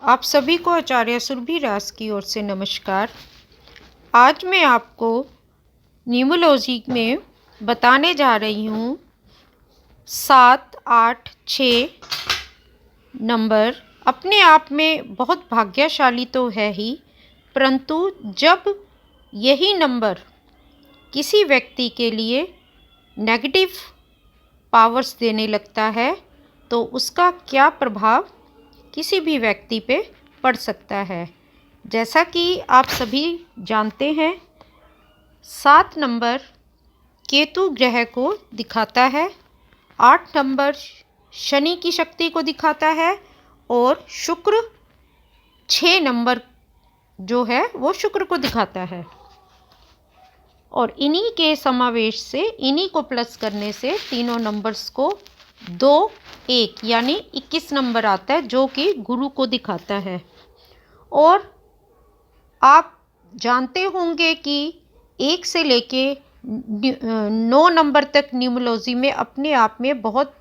आप सभी को आचार्य सुरभि राज की ओर से नमस्कार। आज मैं आपको न्यूमरोलॉजी में बताने जा रही हूँ 7, 8, 6 नंबर अपने आप में बहुत भाग्यशाली तो है ही, परंतु जब यही नंबर किसी व्यक्ति के लिए नेगेटिव पावर्स देने लगता है तो उसका क्या प्रभाव किसी भी व्यक्ति पे पड़ सकता है। जैसा कि आप सभी जानते हैं, 7 नंबर केतु ग्रह को दिखाता है, 8 नंबर शनि की शक्ति को दिखाता है और शुक्र 6 नंबर जो है वो शुक्र को दिखाता है। और इन्हीं के समावेश से, इन्हीं को प्लस करने से तीनों नंबर्स को 2, 1 यानी 21 नंबर आता है, जो कि गुरु को दिखाता है। और आप जानते होंगे कि 1 से लेके 9 नंबर तक न्यूमरोलॉजी में अपने आप में बहुत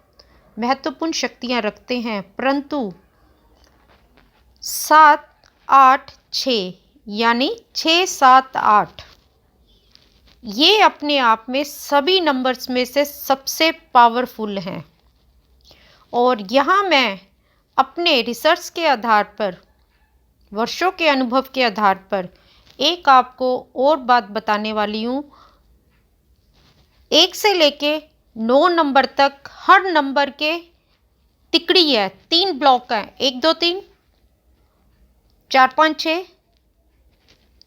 महत्वपूर्ण शक्तियां रखते हैं, परंतु 7, 8, 6 यानी 6, 7, 8 ये अपने आप में सभी नंबर्स में से सबसे पावरफुल हैं। और यहाँ मैं अपने रिसर्च के आधार पर, वर्षों के अनुभव के आधार पर एक आपको और बात बताने वाली हूँ। 1 से लेके 9 नंबर तक हर नंबर के तिकड़ी है, 3 ब्लॉक हैं, 1, 2, 3, 4, 5, 6,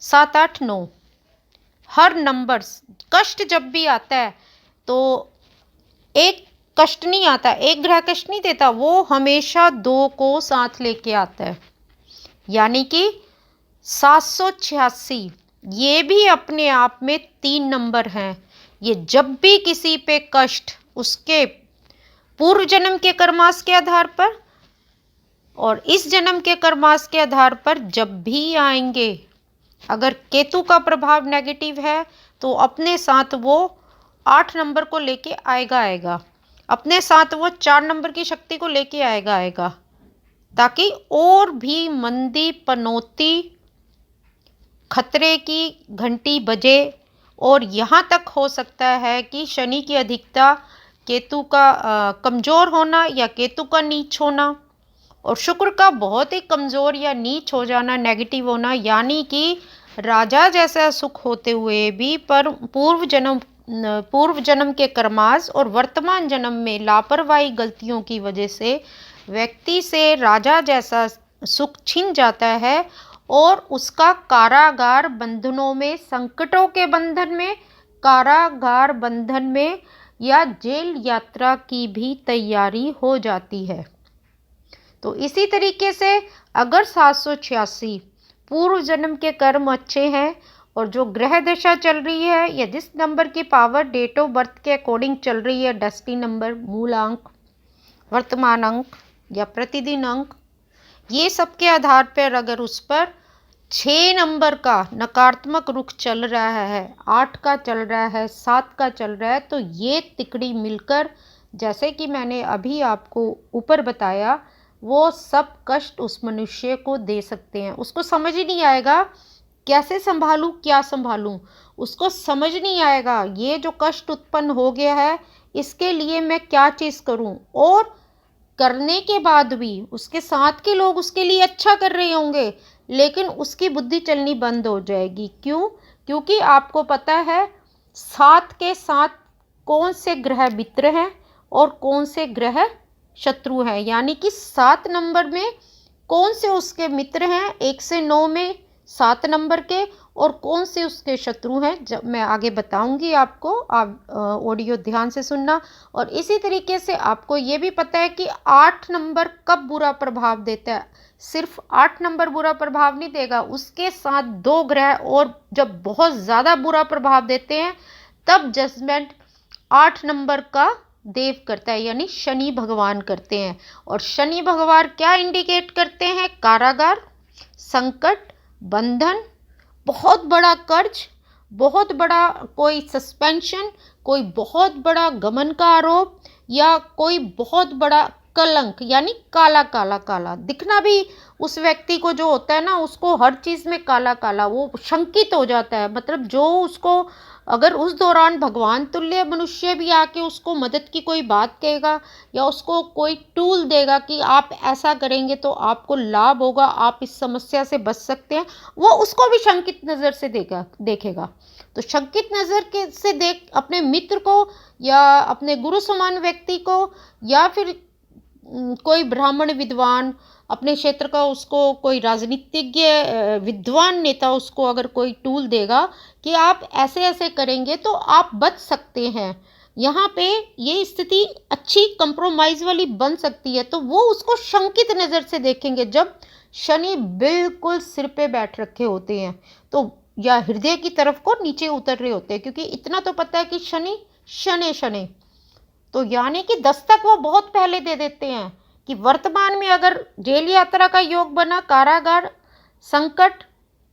7, 8, 9। हर नंबर कष्ट जब भी आता है तो एक कष्ट नहीं आता, एक ग्रह कष्ट नहीं देता, वो हमेशा 2 को साथ लेके आता है। यानी कि 786 ये भी अपने आप में 3 नंबर हैं। ये जब भी किसी पे कष्ट उसके पूर्व जन्म के कर्मास के आधार पर और इस जन्म के कर्मास के आधार पर जब भी आएंगे, अगर केतु का प्रभाव नेगेटिव है तो अपने साथ वो 8 नंबर को लेके आएगा, अपने साथ वो 4 नंबर की शक्ति को लेके आएगा, ताकि और भी मंदी पनौती खतरे की घंटी बजे। और यहाँ तक हो सकता है कि शनि की अधिकता, केतु का कमज़ोर होना या केतु का नीच होना और शुक्र का बहुत ही कमज़ोर या नीच हो जाना, नेगेटिव होना, यानी कि राजा जैसा सुख होते हुए भी पर पूर्व जन्म के कर्मास और वर्तमान जन्म में लापरवाही गलतियों की वजह से व्यक्ति से राजा जैसा सुख छिन जाता है और उसका कारागार बंधनों में, संकटों के बंधन में, कारागार बंधन में या जेल यात्रा की भी तैयारी हो जाती है। तो इसी तरीके से अगर 786 पूर्व जन्म के कर्म अच्छे हैं और जो ग्रह दशा चल रही है या जिस नंबर की पावर डेट ऑफ बर्थ के अकॉर्डिंग चल रही है, डेस्टिनी नंबर, मूल अंक, वर्तमान अंक या प्रतिदिन अंक, ये सब के आधार पर अगर उस पर 6 नंबर का नकारात्मक रुख चल रहा है, 8 का चल रहा है, 7 का चल रहा है, तो ये तिकड़ी मिलकर, जैसे कि मैंने अभी आपको ऊपर बताया, वो सब कष्ट उस मनुष्य को दे सकते हैं। उसको समझ ही नहीं आएगा कैसे संभालूं, क्या संभालूं, उसको समझ नहीं आएगा ये जो कष्ट उत्पन्न हो गया है इसके लिए मैं क्या चीज़ करूं। और करने के बाद भी उसके साथ के लोग उसके लिए अच्छा कर रहे होंगे, लेकिन उसकी बुद्धि चलनी बंद हो जाएगी। क्यों? क्योंकि आपको पता है 7 के साथ कौन से ग्रह मित्र हैं और कौन से ग्रह शत्रु हैं, यानी कि 7 नंबर में कौन से उसके मित्र हैं, 1 से 9 में 7 नंबर के, और कौन से उसके शत्रु हैं, जब मैं आगे बताऊंगी आपको, आप ऑडियो ध्यान से सुनना। और इसी तरीके से आपको ये भी पता है कि 8 नंबर कब बुरा प्रभाव देता है। सिर्फ 8 नंबर बुरा प्रभाव नहीं देगा, उसके साथ 2 ग्रह और जब बहुत ज़्यादा बुरा प्रभाव देते हैं तब जजमेंट 8 नंबर का देव करता है, यानी शनि भगवान करते हैं। और शनि भगवान क्या इंडिकेट करते हैं? कारागार, संकट, बंधन, बहुत बड़ा कर्ज, बहुत बड़ा कोई सस्पेंशन, कोई बहुत बड़ा गमन का आरोप या कोई बहुत बड़ा कलंक यानी काला काला काला दिखना भी उस व्यक्ति को जो होता है ना, उसको हर चीज़ में काला काला, वो शंकित हो जाता है। मतलब जो उसको अगर उस दौरान भगवान तुल्य मनुष्य भी आके उसको मदद की कोई बात कहेगा या उसको कोई टूल देगा कि आप ऐसा करेंगे तो आपको लाभ होगा, आप इस समस्या से बच सकते हैं, वो उसको भी शंकित नज़र से देखेगा। तो शंकित नज़र के से देख अपने मित्र को या अपने गुरु समान व्यक्ति को या फिर कोई ब्राह्मण विद्वान अपने क्षेत्र का, उसको कोई राजनीतिज्ञ विद्वान नेता उसको अगर कोई टूल देगा कि आप ऐसे ऐसे करेंगे तो आप बच सकते हैं, यहाँ पे ये स्थिति अच्छी कंप्रोमाइज़ वाली बन सकती है, तो वो उसको शंकित नज़र से देखेंगे। जब शनि बिल्कुल सिर पे बैठ रखे होते हैं तो या हृदय की तरफ को नीचे उतर रहे होते हैं, क्योंकि इतना तो पता है कि शनि शनि शनि, तो यानी कि दस्तक वो बहुत पहले दे देते हैं कि वर्तमान में अगर जेल यात्रा का योग बना, कारागार, संकट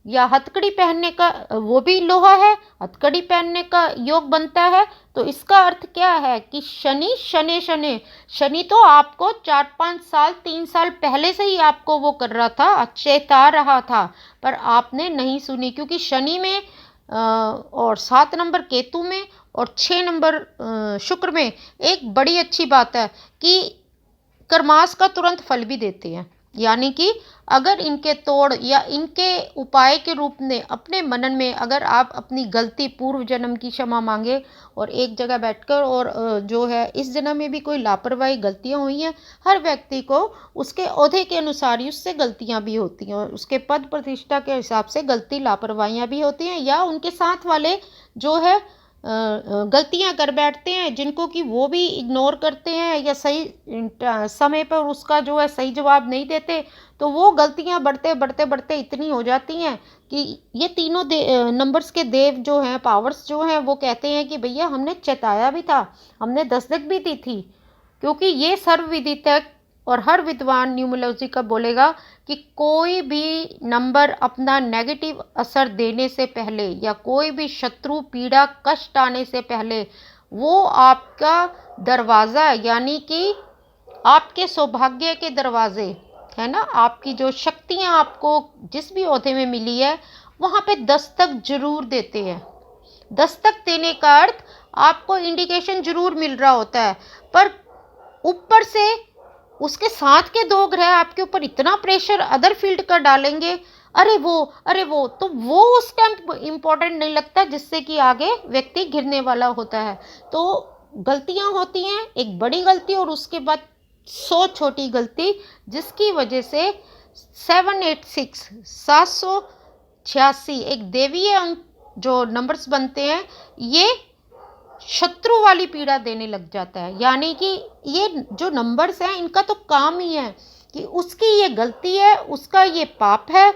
या हथकड़ी पहनने का, वो भी लोहा है, हथकड़ी पहनने का योग बनता है, तो इसका अर्थ क्या है कि शनि शनि शनि शनि तो आपको 4-5 साल 3 साल पहले से ही आपको वो कर रहा था, चेता रहा था, पर आपने नहीं सुनी। क्योंकि शनि में और 7 नंबर केतु में और 6 नंबर शुक्र में एक बड़ी अच्छी बात है कि कर्मास का तुरंत फल भी देते हैं। यानी कि अगर इनके तोड़ या इनके उपाय के रूप में अपने मनन में अगर आप अपनी गलती पूर्व जन्म की क्षमा मांगे और एक जगह बैठकर और जो है इस जन्म में भी कोई लापरवाही गलतियां हुई हैं, हर व्यक्ति को उसके ओहदे के अनुसार ही उससे गलतियां भी होती हैं और उसके पद प्रतिष्ठा के हिसाब से गलती लापरवाहियां भी होती हैं, या उनके साथ वाले जो है गलतियां कर बैठते हैं जिनको कि वो भी इग्नोर करते हैं या सही समय पर उसका जो है सही जवाब नहीं देते, तो वो गलतियां बढ़ते बढ़ते बढ़ते इतनी हो जाती हैं कि ये तीनों नंबर्स के देव जो हैं, पावर्स जो हैं, वो कहते हैं कि भैया हमने चेताया भी था, हमने दस्तक भी दी थी। क्योंकि ये सर्वविदित है और हर विद्वान न्यूमरोलॉजी का बोलेगा कि कोई भी नंबर अपना नेगेटिव असर देने से पहले या कोई भी शत्रु पीड़ा कष्ट आने से पहले वो आपका दरवाज़ा यानी कि आपके सौभाग्य के दरवाजे है ना, आपकी जो शक्तियाँ आपको जिस भी ओहदे में मिली है वहाँ पे दस्तक जरूर देते हैं। दस्तक देने का अर्थ आपको इंडिकेशन जरूर मिल रहा होता है, पर ऊपर से उसके साथ के 2 ग्रह आपके ऊपर इतना प्रेशर अदर फील्ड का डालेंगे, अरे वो तो वो उस टाइम इम्पोर्टेंट नहीं लगता, जिससे कि आगे व्यक्ति गिरने वाला होता है। तो गलतियां होती हैं, एक बड़ी गलती और उसके बाद 100 छोटी गलती, जिसकी वजह से 786 786 एक देवीय अंक जो नंबर्स बनते हैं, ये शत्रु वाली पीड़ा देने लग जाता है। यानी कि ये जो नंबर्स हैं इनका तो काम ही है कि उसकी ये गलती है, उसका ये पाप है,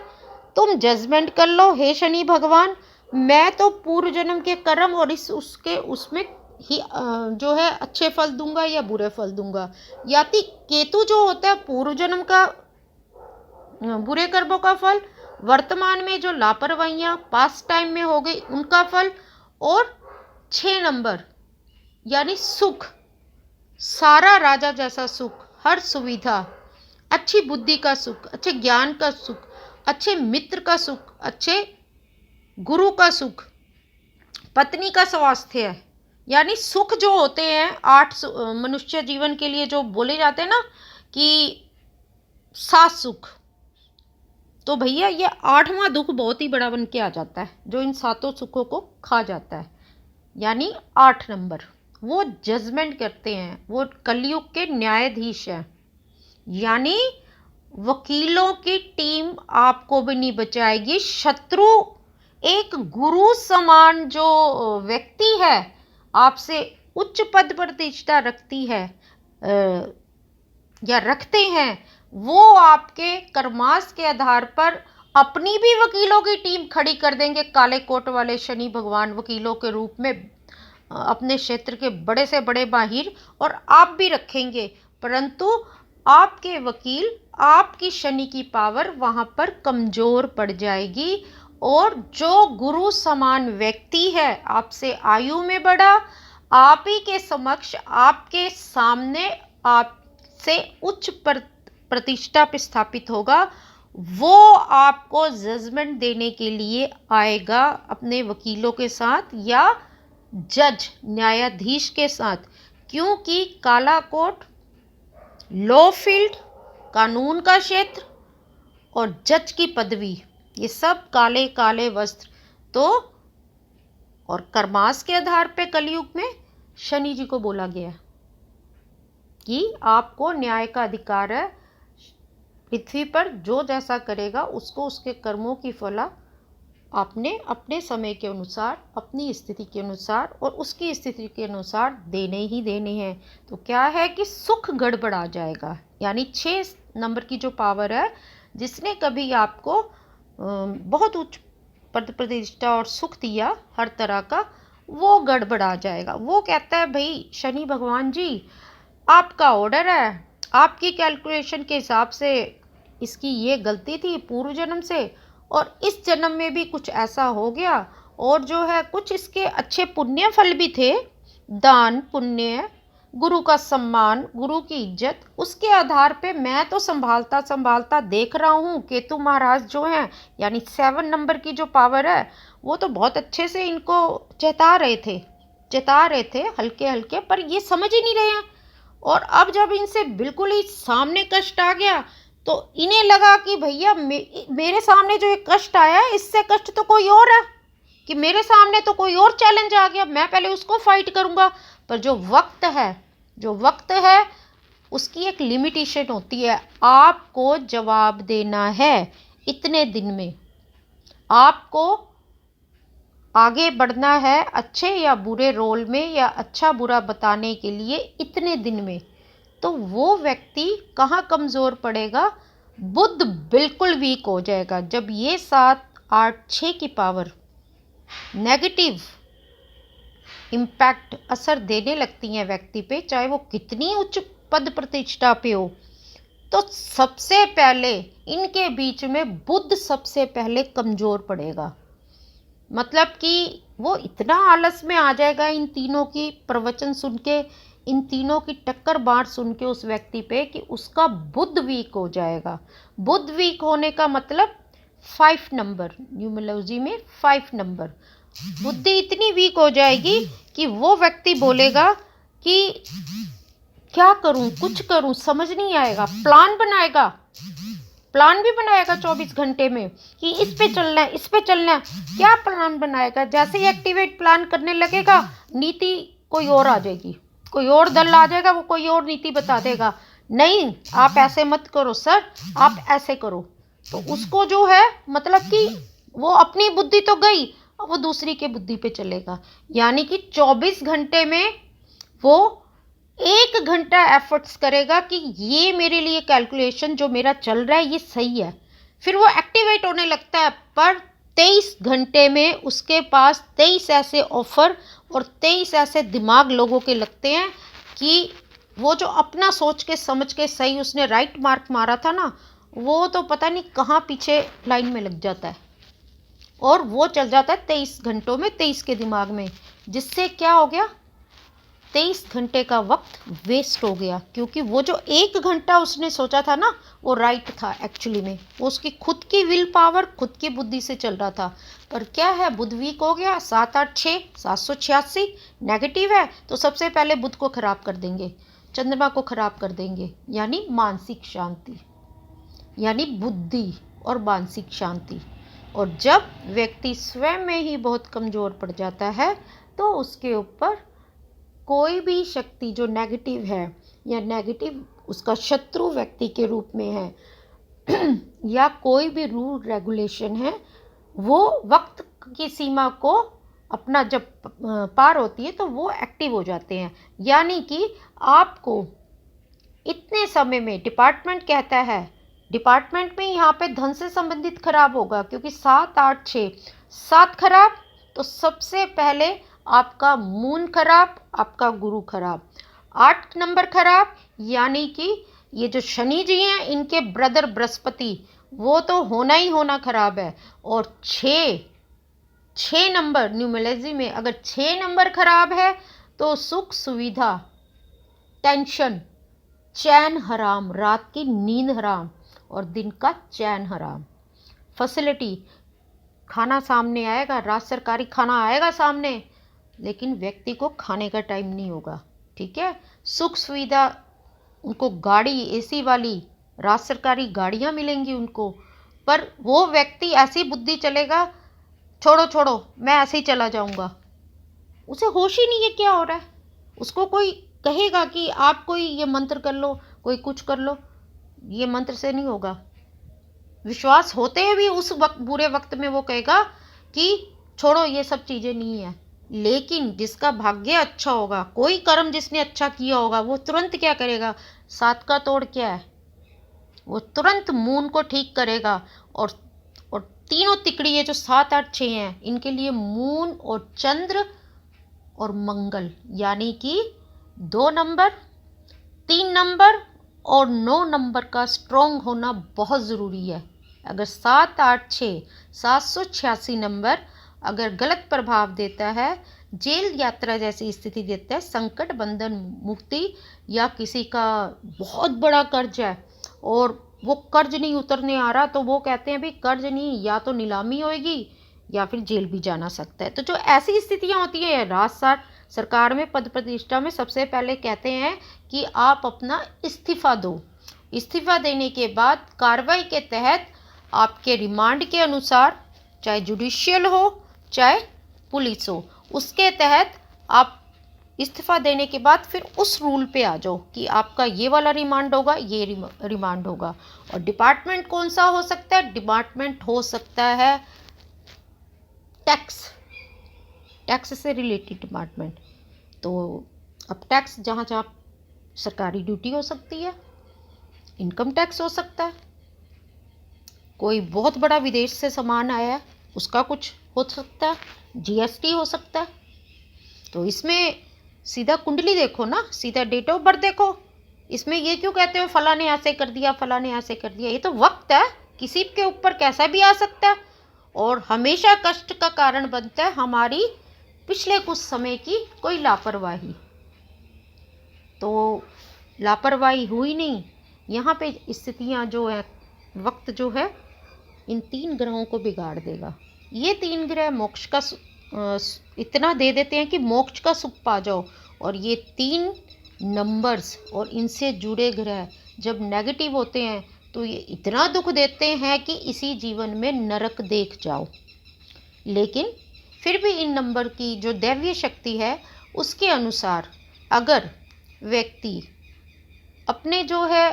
तुम जजमेंट कर लो हे शनि भगवान, मैं तो पूर्व जन्म के कर्म और उसमें ही जो है अच्छे फल दूंगा या बुरे फल दूंगा। या तो केतु जो होता है पूर्व जन्म का बुरे कर्मों का फल, वर्तमान में जो लापरवाहियाँ पास्ट टाइम में हो गई उनका फल, और 6 नंबर यानी सुख, सारा राजा जैसा सुख, हर सुविधा, अच्छी बुद्धि का सुख, अच्छे ज्ञान का सुख, अच्छे मित्र का सुख, अच्छे गुरु का सुख, पत्नी का स्वास्थ्य, यानी सुख जो होते हैं 8 मनुष्य जीवन के लिए जो बोले जाते हैं ना कि 7 सुख, तो भैया ये 8वां दुख बहुत ही बड़ा बन के आ जाता है जो इन 7 सुखों को खा जाता है। यानी 8 नंबर वो जजमेंट करते हैं, वो कलयुग के न्यायाधीश हैं। यानी वकीलों की टीम आपको भी नहीं बचाएगी, शत्रु एक गुरु समान जो व्यक्ति है आपसे उच्च पद प्रतिष्ठा रखती है या रखते हैं, वो आपके कर्मास के आधार पर अपनी भी वकीलों की टीम खड़ी कर देंगे। काले कोट वाले शनि भगवान वकीलों के रूप में अपने क्षेत्र के बड़े से बड़े माहिर और आप भी रखेंगे, परंतु आपके वकील, आपकी शनि की पावर वहाँ पर कमज़ोर पड़ जाएगी। और जो गुरु समान व्यक्ति है आपसे आयु में बड़ा, आप ही के समक्ष आपके सामने आप से उच्च प्रतिष्ठा पे स्थापित होगा, वो आपको जजमेंट देने के लिए आएगा अपने वकीलों के साथ या जज न्यायाधीश के साथ, क्योंकि काला कोट, लॉ फील्ड, कानून का क्षेत्र और जज की पदवी, ये सब काले काले वस्त्र। तो और कर्मास के आधार पे कलयुग में शनि जी को बोला गया कि आपको न्याय का अधिकार है, पृथ्वी पर जो जैसा करेगा उसको उसके कर्मों की फला आपने अपने समय के अनुसार, अपनी स्थिति के अनुसार और उसकी स्थिति के अनुसार देने ही देने हैं। तो क्या है कि सुख गड़बड़ा जाएगा, यानी 6 नंबर की जो पावर है, जिसने कभी आपको बहुत उच्च पद प्रतिष्ठा और सुख दिया हर तरह का, वो गड़बड़ा जाएगा। वो कहता है भाई शनि भगवान जी, आपका ऑर्डर है, आपकी कैलकुलेशन के हिसाब से इसकी ये गलती थी पूर्व जन्म से, और इस जन्म में भी कुछ ऐसा हो गया, और जो है कुछ इसके अच्छे पुण्य फल भी थे, दान पुण्य, गुरु का सम्मान, गुरु की इज्जत, उसके आधार पे मैं तो संभालता संभालता देख रहा हूँ केतु महाराज जो हैं, यानी 7 नंबर की जो पावर है, वो तो बहुत अच्छे से इनको चेता रहे थे हल्के हल्के, पर ये समझ ही नहीं रहे हैं। और अब जब इनसे बिल्कुल ही सामने कष्ट आ गया, तो इन्हें लगा कि भैया मेरे सामने जो एक कष्ट आया है, इससे कष्ट तो कोई और है, कि मेरे सामने तो कोई और चैलेंज आ गया, मैं पहले उसको फाइट करूंगा। पर जो वक्त है उसकी एक लिमिटेशन होती है, आपको जवाब देना है इतने दिन में, आपको आगे बढ़ना है अच्छे या बुरे रोल में, या अच्छा बुरा बताने के लिए इतने दिन में। तो वो व्यक्ति कहाँ कमज़ोर पड़ेगा, बुध बिल्कुल वीक हो जाएगा जब ये 7, 8, 6 की पावर नेगेटिव इम्पैक्ट असर देने लगती हैं व्यक्ति पे, चाहे वो कितनी उच्च पद प्रतिष्ठा पे हो। तो सबसे पहले इनके बीच में बुध सबसे पहले कमज़ोर पड़ेगा, मतलब कि वो इतना आलस में आ जाएगा इन तीनों की प्रवचन सुन के, इन तीनों की टक्कर बाढ़ सुन के उस व्यक्ति पे, कि उसका बुध वीक हो जाएगा। बुध वीक होने का मतलब 5 नंबर, न्यूमरोलॉजी में 5 नंबर, बुद्धि इतनी वीक हो जाएगी कि वो व्यक्ति बोलेगा कि क्या करूं, कुछ करूं, समझ नहीं आएगा। प्लान भी बनाएगा 24 घंटे में कि इस पे चलना है, इस पे चलना है। क्या प्लान बनाएगा, जैसे ही एक्टिवेट प्लान करने लगेगा, नीति कोई और आ जाएगी, कोई और दल आ जाएगा, वो कोई और नीति बता देगा, नहीं आप ऐसे मत करो सर, आप ऐसे करो। तो उसको जो है मतलब कि वो अपनी बुद्धि तो गई, वो दूसरी के बुद्धि पे चलेगा। यानी कि 24 घंटे में वो 1 घंटा एफर्ट्स करेगा कि ये मेरे लिए कैलकुलेशन जो मेरा चल रहा है ये सही है, फिर वो एक्टिवेट होने लगता है। पर 23 घंटे में उसके पास 23 ऐसे ऑफर और 23 ऐसे दिमाग लोगों के लगते हैं कि वो जो अपना सोच के समझ के सही उसने राइट मार्क मारा था ना, वो तो पता नहीं कहाँ पीछे लाइन में लग जाता है, और वो चल जाता है 23 घंटों में 23 के दिमाग में, जिससे क्या हो गया, 23 घंटे का वक्त वेस्ट हो गया। क्योंकि वो जो 1 घंटा उसने सोचा था ना, वो राइट था एक्चुअली में, वो उसकी खुद की विल पावर, खुद की बुद्धि से चल रहा था। पर क्या है, बुध वीक हो गया, 7, 8, 6, 786 नेगेटिव है, तो सबसे पहले बुध को खराब कर देंगे, चंद्रमा को खराब कर देंगे, यानी मानसिक शांति, यानी बुद्धि और मानसिक शांति। और जब व्यक्ति स्वयं में ही बहुत कमज़ोर पड़ जाता है, तो उसके ऊपर कोई भी शक्ति जो नेगेटिव है या नेगेटिव उसका शत्रु व्यक्ति के रूप में है या कोई भी रूल रेगुलेशन है, वो वक्त की सीमा को अपना जब पार होती है तो वो एक्टिव हो जाते हैं। यानी कि आपको इतने समय में, डिपार्टमेंट कहता है, डिपार्टमेंट में यहाँ पे धन से संबंधित खराब होगा, क्योंकि 7, 8, 6, 7 खराब, तो सबसे पहले आपका मून खराब, आपका गुरु खराब, 8 नंबर खराब, यानी कि ये जो शनि जी हैं इनके ब्रदर बृहस्पति, वो तो होना ही होना खराब है। और 6 नंबर न्यूमरोलॉजी में अगर 6 नंबर खराब है, तो सुख सुविधा, टेंशन, चैन हराम, रात की नींद हराम और दिन का चैन हराम। फैसिलिटी, खाना सामने आएगा, रात सरकारी खाना आएगा सामने, लेकिन व्यक्ति को खाने का टाइम नहीं होगा। ठीक है, सुख सुविधा, उनको गाड़ी एसी वाली रात सरकारी गाड़ियां मिलेंगी उनको, पर वो व्यक्ति ऐसी बुद्धि चलेगा, छोड़ो छोड़ो मैं ऐसे ही चला जाऊंगा। उसे होश ही नहीं है क्या हो रहा है। उसको कोई कहेगा कि आप कोई ये मंत्र कर लो, कोई कुछ कर लो, ये मंत्र से नहीं होगा। विश्वास होते हुए भी उस वक्त, बुरे वक्त में वो कहेगा कि छोड़ो ये सब चीज़ें नहीं है। लेकिन जिसका भाग्य अच्छा होगा, कोई कर्म जिसने अच्छा किया होगा, वो तुरंत क्या करेगा, सात का तोड़ क्या है, वो तुरंत मून को ठीक करेगा। और तीनों तिकड़ी ये जो 7 8 6 हैं, इनके लिए मून और चंद्र और मंगल, यानी कि 2 नंबर, 3 नंबर और 9 नंबर का स्ट्रोंग होना बहुत ज़रूरी है। अगर 7 8 6 786 नंबर अगर गलत प्रभाव देता है, जेल यात्रा जैसी स्थिति देता है, संकट बंधन मुक्ति, या किसी का बहुत बड़ा कर्ज है और वो कर्ज नहीं उतरने आ रहा, तो वो कहते हैं भी कर्ज नहीं, या तो नीलामी होएगी या फिर जेल भी जाना सकता है। तो जो ऐसी स्थितियां होती हैं, रात साथ सरकार में पद प्रतिष्ठा में सबसे पहले कहते हैं कि आप अपना इस्तीफा दो। इस्तीफा देने के बाद कार्रवाई के तहत आपके रिमांड के अनुसार, चाहे जुडिशियल हो चाहे पुलिस हो, उसके तहत आप इस्तीफा देने के बाद फिर उस रूल पे आ जाओ कि आपका ये वाला रिमांड होगा, ये रिमांड होगा। और डिपार्टमेंट कौन सा हो सकता है, डिपार्टमेंट हो सकता है टैक्स, टैक्स से रिलेटेड डिपार्टमेंट। तो अब टैक्स जहाँ जहाँ सरकारी ड्यूटी हो सकती है, इनकम टैक्स हो सकता है, कोई बहुत बड़ा विदेश से सामान आया है उसका कुछ हो सकता है, जीएसटी हो सकता है। तो इसमें सीधा कुंडली देखो ना, सीधा डेट ऑफ बर्थ देखो। इसमें ये क्यों कहते हो फला ने ऐसे कर दिया, फला ने ऐसे कर दिया, ये तो वक्त है, किसी के ऊपर कैसा भी आ सकता है। और हमेशा कष्ट का कारण बनता है हमारी पिछले कुछ समय की कोई लापरवाही। तो लापरवाही हुई नहीं, यहाँ पे स्थितियाँ जो है, वक्त जो है इन 3 ग्रहों को बिगाड़ देगा। ये 3 ग्रह मोक्ष का इतना दे देते हैं कि मोक्ष का सुख पा जाओ। और ये 3 नंबर्स और इनसे जुड़े ग्रह जब नेगेटिव होते हैं तो ये इतना दुख देते हैं कि इसी जीवन में नरक देख जाओ। लेकिन फिर भी इन नंबर की जो दैवीय शक्ति है उसके अनुसार अगर व्यक्ति अपने जो है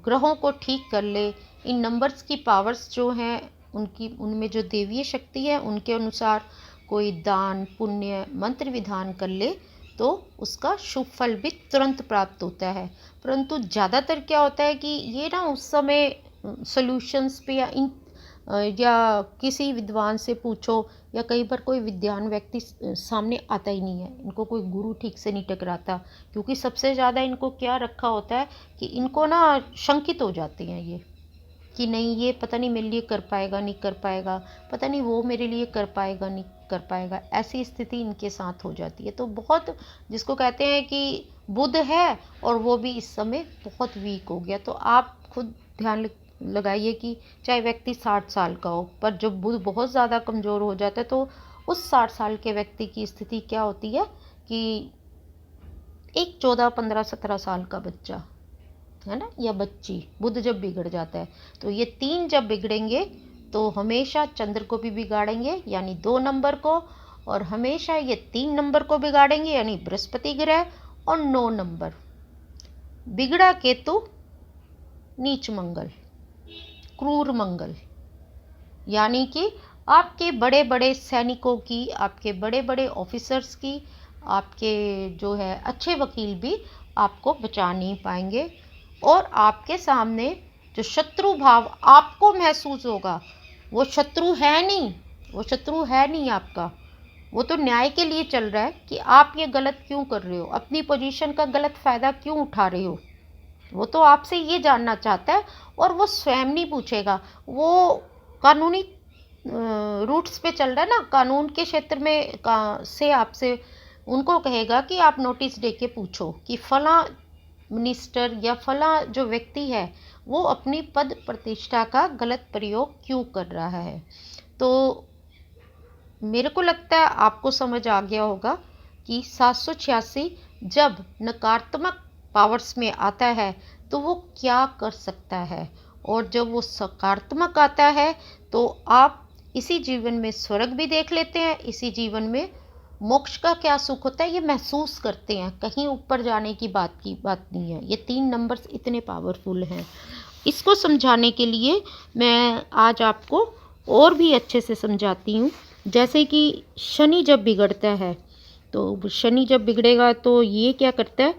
ग्रहों को ठीक कर ले, इन नंबर्स की पावर्स जो हैं उनकी, उनमें जो देवीय शक्ति है उनके अनुसार कोई दान पुण्य मंत्र विधान कर ले, तो उसका शुभ फल भी तुरंत प्राप्त होता है। परंतु ज़्यादातर क्या होता है कि ये ना उस समय सॉल्यूशंस पे या किसी विद्वान से पूछो, या कई बार कोई विद्वान व्यक्ति सामने आता ही नहीं है, इनको कोई गुरु ठीक से नहीं टकराता। क्योंकि सबसे ज़्यादा इनको क्या रखा होता है कि इनको ना शंकित हो जाते हैं ये, कि नहीं ये पता नहीं मेरे लिए कर पाएगा नहीं कर पाएगा, पता नहीं वो मेरे लिए कर पाएगा नहीं कर पाएगा, ऐसी स्थिति इनके साथ हो जाती है। तो बहुत, जिसको कहते हैं कि बुध है और वो भी इस समय बहुत वीक हो गया। तो आप खुद ध्यान लगाइए कि चाहे व्यक्ति 60 साल का हो, पर जब बुध बहुत ज़्यादा कमज़ोर हो जाता है तो उस 60 साल के व्यक्ति की स्थिति क्या होती है कि एक 14 15 17 साल का बच्चा है ना, या बच्ची, बुध जब बिगड़ जाता है तो ये 3 जब बिगड़ेंगे तो हमेशा चंद्र को भी बिगाड़ेंगे यानी 2 नंबर को, और हमेशा ये 3 नंबर को बिगाड़ेंगे यानी बृहस्पति ग्रह, और 9 नंबर बिगड़ा केतु, नीच मंगल, क्रूर मंगल, यानी कि आपके बड़े बड़े सैनिकों की, आपके बड़े बड़े ऑफिसर्स की, आपके जो है अच्छे वकील भी आपको बचा नहीं पाएंगे। और आपके सामने जो शत्रु भाव आपको महसूस होगा, वो शत्रु है नहीं, वो शत्रु है नहीं आपका, वो तो न्याय के लिए चल रहा है कि आप ये गलत क्यों कर रहे हो, अपनी पोजीशन का गलत फ़ायदा क्यों उठा रहे हो। वो तो आपसे ये जानना चाहता है, और वो स्वयं नहीं पूछेगा, वो कानूनी रूट्स पे चल रहा है ना, कानून के क्षेत्र में से आपसे उनको कहेगा कि आप नोटिस दे के पूछो कि फला मिनिस्टर या फला जो व्यक्ति है वो अपनी पद प्रतिष्ठा का गलत प्रयोग क्यों कर रहा है। तो मेरे को लगता है आपको समझ आ गया होगा कि 786 जब नकारात्मक पावर्स में आता है तो वो क्या कर सकता है, और जब वो सकारात्मक आता है तो आप इसी जीवन में स्वर्ग भी देख लेते हैं, इसी जीवन में मोक्ष का क्या सुख होता है ये महसूस करते हैं। कहीं ऊपर जाने की बात नहीं है। ये 3 नंबर्स इतने पावरफुल हैं। इसको समझाने के लिए मैं आज आपको और भी अच्छे से समझाती हूँ। जैसे कि शनि जब बिगड़ता है, तो शनि जब बिगड़ेगा तो ये क्या करता है,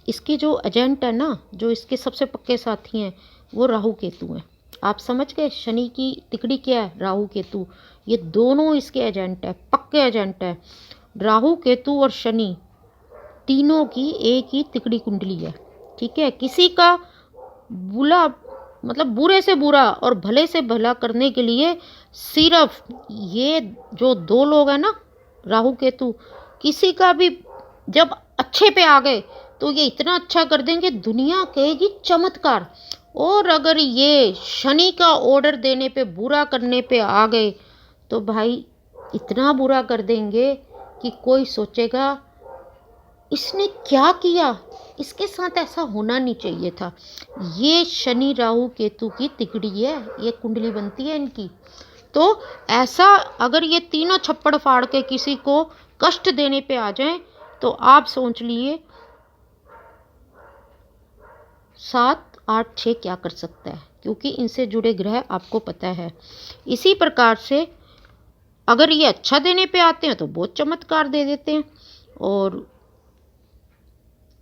इसके जो एजेंट है ना, जो इसके सबसे पक्के साथी हैं, वो राहु केतु हैं। आप समझ गए, शनि की तिकड़ी क्या है, राहु केतु। ये दोनों इसके एजेंट है, पक्के एजेंट है। राहु केतु और शनि तीनों की एक ही तिकड़ी कुंडली है। ठीक है, किसी का बुरा मतलब बुरे से बुरा और भले से भला करने के लिए सिर्फ ये जो 2 लोग हैं ना, राहु केतु, किसी का भी जब अच्छे पे आ गए तो ये इतना अच्छा कर देंगे दुनिया कहेगी चमत्कार। और अगर ये शनि का ऑर्डर देने पे बुरा करने पे आ गए तो भाई इतना बुरा कर देंगे कि कोई सोचेगा इसने क्या किया, इसके साथ ऐसा होना नहीं चाहिए था। ये शनि राहु केतु की तिकड़ी है, ये कुंडली बनती है इनकी। तो ऐसा अगर ये तीनों छप्पड़ फाड़ के किसी को कष्ट देने पे आ जाएं तो आप सोच लिए 7, 8, 6 क्या कर सकता है, क्योंकि इनसे जुड़े ग्रह आपको पता है। इसी प्रकार से अगर ये अच्छा देने पे आते हैं तो बहुत चमत्कार दे देते हैं। और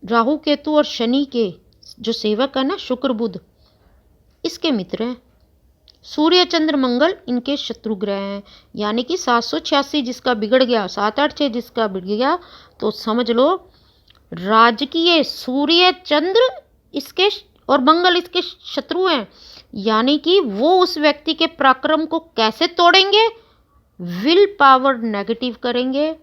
राहु केतु और शनि के जो सेवक है ना, शुक्र बुध, इसके मित्र हैं। सूर्य चंद्र मंगल इनके शत्रु ग्रह हैं। यानी कि 786 जिसका बिगड़ गया, 786 जिसका बिगड़ गया, तो समझ लो राजकीय सूर्य चंद्र इसके और मंगल इसके शत्रु हैं। यानी कि वो उस व्यक्ति के पराक्रम को कैसे तोड़ेंगे, विल पावर नेगेटिव करेंगे।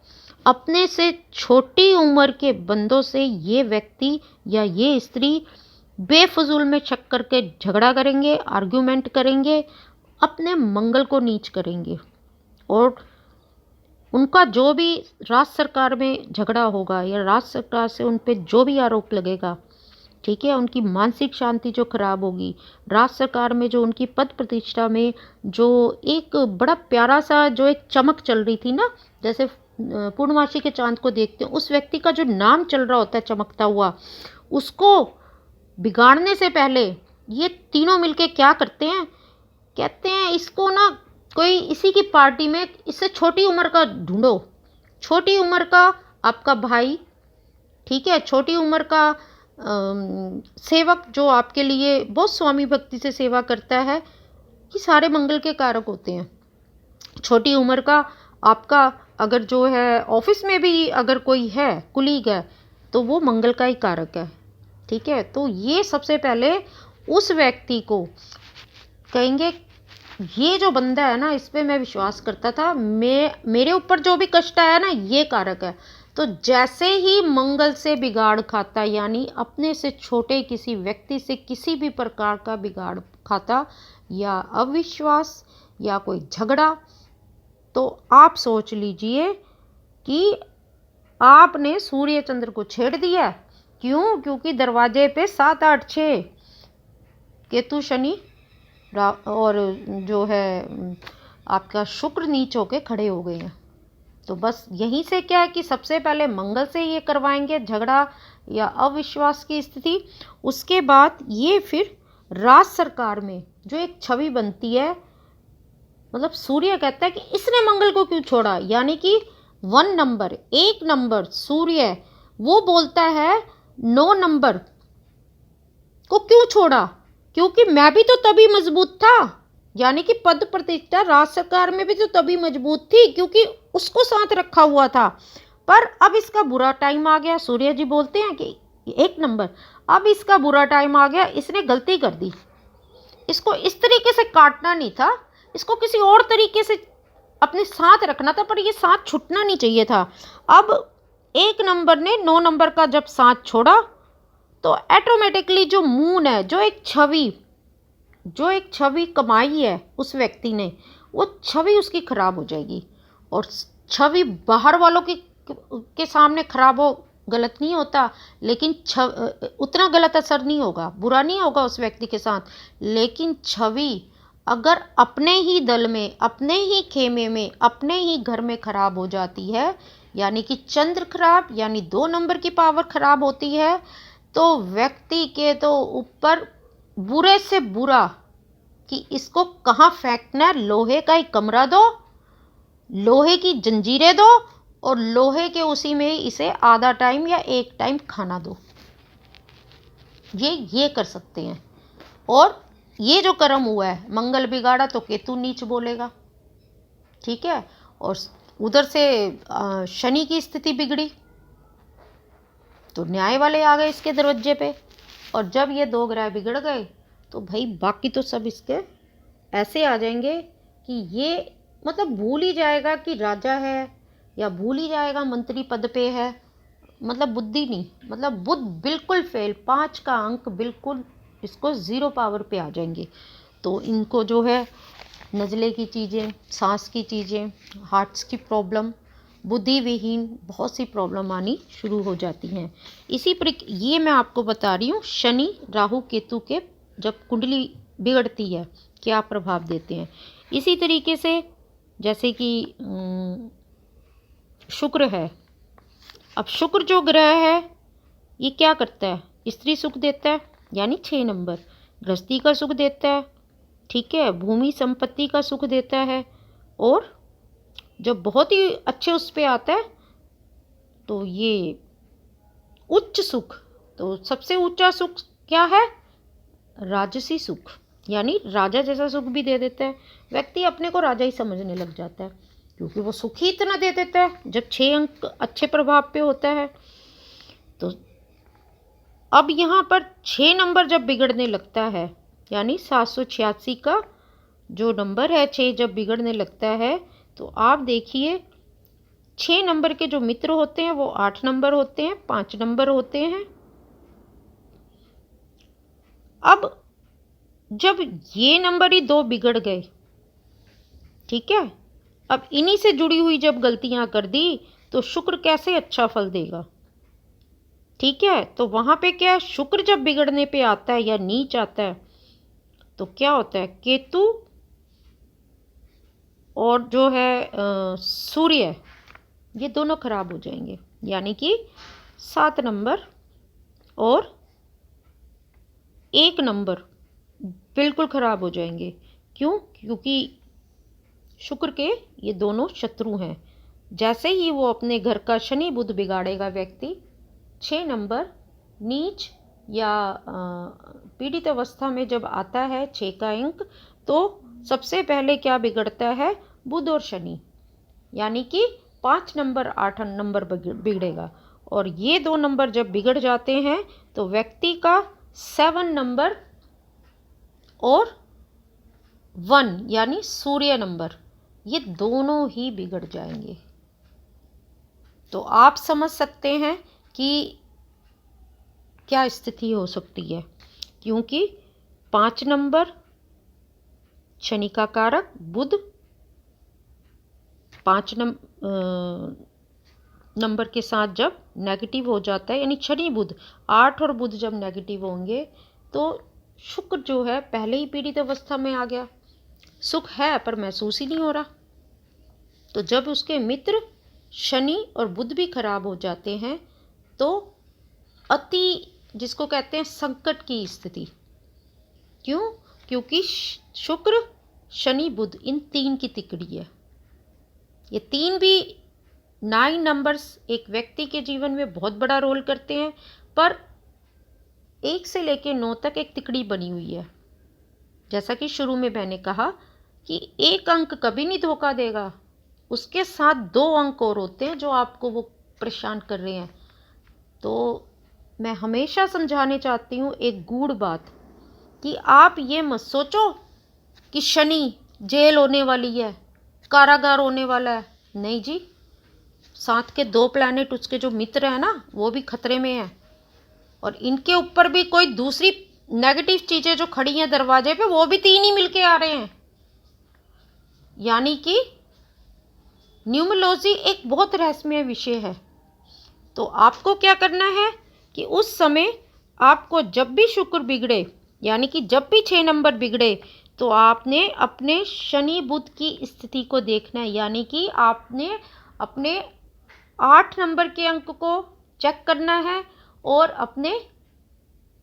अपने से छोटी उम्र के बंदों से ये व्यक्ति या ये स्त्री बेफजूल में शक करके झगड़ा करेंगे, आर्ग्यूमेंट करेंगे, अपने मंगल को नीच करेंगे। और उनका जो भी राज्य सरकार में झगड़ा होगा या राज्य सरकार से उन पे जो भी आरोप लगेगा, ठीक है, उनकी मानसिक शांति जो खराब होगी, राज्य सरकार में जो उनकी पद प्रतिष्ठा में जो एक बड़ा प्यारा सा जो एक चमक चल रही थी ना, जैसे पूर्णमासी के चांद को देखते हैं, उस व्यक्ति का जो नाम चल रहा होता है चमकता हुआ, उसको बिगाड़ने से पहले ये तीनों मिलके क्या करते हैं, कहते हैं इसको ना कोई इसी की पार्टी में इससे छोटी उम्र का ढूंढो, छोटी उम्र का आपका भाई, ठीक है, छोटी उम्र का सेवक जो आपके लिए बहुत स्वामी भक्ति से सेवा करता है, ये सारे मंगल के कारक होते हैं। छोटी उम्र का आपका अगर जो है ऑफिस में भी अगर कोई है कुलीग है तो वो मंगल का ही कारक है। ठीक है, तो ये सबसे पहले उस व्यक्ति को कहेंगे ये जो बंदा है ना, इस पे मैं विश्वास करता था, मेरे ऊपर जो भी कष्ट आया ना ये कारक है। तो जैसे ही मंगल से बिगाड़ खाता, यानी अपने से छोटे किसी व्यक्ति से किसी भी प्रकार का बिगाड़ खाता या अविश्वास या कोई झगड़ा, तो आप सोच लीजिए कि आपने सूर्य चंद्र को छेड़ दिया। क्यों? क्योंकि दरवाजे पे 7, 8, 6 केतु शनि और जो है आपका शुक्र नीच होके खड़े हो गए हैं। तो बस यहीं से क्या है कि सबसे पहले मंगल से ये करवाएंगे झगड़ा या अविश्वास की स्थिति। उसके बाद ये फिर राज सरकार में जो एक छवि बनती है, मतलब सूर्य कहता है कि इसने मंगल को क्यों छोड़ा, यानी कि 1 नंबर 1 नंबर सूर्य वो बोलता है 9 नंबर को क्यों छोड़ा, क्योंकि मैं भी तो तभी मजबूत था, यानी कि पद प्रतिष्ठा राज सरकार में भी तो तभी मजबूत थी क्योंकि उसको साथ रखा हुआ था। पर अब इसका बुरा टाइम आ गया, सूर्य जी बोलते हैं कि 1 नंबर अब इसका बुरा टाइम आ गया, इसने गलती कर दी, इसको इस तरीके से काटना नहीं था, इसको किसी और तरीके से अपने साथ रखना था, पर ये साथ छूटना नहीं चाहिए था। अब 1 नंबर ने 9 नंबर का जब साथ छोड़ा तो ऑटोमेटिकली जो मून है, जो एक छवि कमाई है उस व्यक्ति ने, वो छवि उसकी खराब हो जाएगी। और छवि बाहर वालों के सामने खराब हो, गलत नहीं होता, लेकिन उतना गलत असर नहीं होगा, बुरा नहीं होगा उस व्यक्ति के साथ। लेकिन छवि अगर अपने ही दल में, अपने ही खेमे में, अपने ही घर में खराब हो जाती है, यानी कि चंद्र खराब, यानी 2 नंबर की पावर खराब होती है, तो व्यक्ति के तो ऊपर बुरे से बुरा कि इसको कहाँ फेंकना है, लोहे का ही कमरा दो, लोहे की जंजीरें दो और लोहे के उसी में इसे आधा टाइम या 1 टाइम खाना दो। ये कर सकते हैं। और ये जो कर्म हुआ है, मंगल बिगाड़ा तो केतु नीच बोलेगा, ठीक है। और उधर से शनि की स्थिति बिगड़ी तो न्याय वाले आ गए इसके दरवाजे पे। और जब ये 2 ग्रह बिगड़ गए तो भाई बाकी तो सब इसके ऐसे आ जाएंगे कि ये मतलब भूल ही जाएगा कि राजा है, या भूल ही जाएगा मंत्री पद पे है। मतलब बुद्धि नहीं, मतलब बुद्ध बिल्कुल फेल, 5 का अंक बिल्कुल इसको 0 पावर पे आ जाएंगे। तो इनको जो है नज़ले की चीज़ें, सांस की चीज़ें, हार्ट्स की प्रॉब्लम, बुद्धि विहीन बहुत सी प्रॉब्लम आनी शुरू हो जाती हैं। ये मैं आपको बता रही हूँ शनि राहु केतु के जब कुंडली बिगड़ती है क्या प्रभाव देते हैं। इसी तरीके से जैसे कि शुक्र है। अब शुक्र जो ग्रह है ये क्या करता है, स्त्री सुख देता है यानी 6 नंबर, गृहस्थी का सुख देता है, ठीक है, भूमि संपत्ति का सुख देता है। और जब बहुत ही अच्छे उस पे आता है तो ये उच्च सुख, तो सबसे ऊंचा सुख क्या है, राजसी सुख, यानी राजा जैसा सुख भी दे देता है। व्यक्ति अपने को राजा ही समझने लग जाता है क्योंकि वो सुख ही इतना दे देता है जब 6 अंक अच्छे प्रभाव पे होता है। तो अब यहाँ पर 6 नंबर जब बिगड़ने लगता है, यानी 786 का जो नंबर है 6 जब बिगड़ने लगता है, तो आप देखिए 6 नंबर के जो मित्र होते हैं वो 8 नंबर होते हैं, 5 नंबर होते हैं। अब जब ये नंबर ही 2 बिगड़ गए, ठीक है, अब इन्हीं से जुड़ी हुई जब गलतियां कर दी तो शुक्र कैसे अच्छा फल देगा, ठीक है। तो वहां पे क्या है, शुक्र जब बिगड़ने पे आता है या नीच आता है तो क्या होता है, केतु और जो है सूर्य, ये दोनों खराब हो जाएंगे, यानी कि 7 नंबर और 1 नंबर बिल्कुल खराब हो जाएंगे। क्यों, क्योंकि शुक्र के ये दोनों शत्रु हैं। जैसे ही वो अपने घर का शनि बुध बिगाड़ेगा व्यक्ति, 6 नंबर नीच या पीड़ित अवस्था में जब आता है 6 का अंक, तो सबसे पहले क्या बिगड़ता है, बुध और शनि, यानी कि 5 नंबर 8 नंबर बिगड़ेगा। और ये 2 नंबर जब बिगड़ जाते हैं तो व्यक्ति का 7 नंबर और 1 यानी सूर्य नंबर, ये दोनों ही बिगड़ जाएंगे। तो आप समझ सकते हैं कि क्या स्थिति हो सकती है, क्योंकि 5 नंबर शनि का कारक बुध 5 नंबर के साथ जब नेगेटिव हो जाता है, यानी शनि बुध 8 और बुध जब नेगेटिव होंगे तो शुक्र जो है पहले ही पीड़ित अवस्था में आ गया, सुख है पर महसूस ही नहीं हो रहा। तो जब उसके मित्र शनि और बुध भी खराब हो जाते हैं तो अति, जिसको कहते हैं संकट की स्थिति। क्यों, क्योंकि शुक्र शनि बुध इन 3 की तिकड़ी है। ये 3 भी 9 नंबर्स एक व्यक्ति के जीवन में बहुत बड़ा रोल करते हैं, पर 1 से लेकर 9 तक एक तिकड़ी बनी हुई है। जैसा कि शुरू में मैंने कहा कि 1 अंक कभी नहीं धोखा देगा, उसके साथ 2 अंक और होते हैं जो आपको वो परेशान कर रहे हैं। तो मैं हमेशा समझाने चाहती हूँ एक गूढ़ बात, कि आप ये मत सोचो कि शनि जेल होने वाली है, कारागार होने वाला है। नहीं जी, साथ के 2 प्लैनेट उसके जो मित्र हैं ना वो भी खतरे में हैं, और इनके ऊपर भी कोई दूसरी नेगेटिव चीज़ें जो खड़ी हैं दरवाजे पे वो भी 3 ही मिलके आ रहे हैं। यानी कि न्यूमरोलॉजी एक बहुत रहस्यमय विषय है। तो आपको क्या करना है कि उस समय आपको जब भी शुक्र बिगड़े, यानी कि जब भी 6 नंबर बिगड़े, तो आपने अपने शनि बुध की स्थिति को देखना है। यानी कि आपने अपने 8 नंबर के अंक को चेक करना है और अपने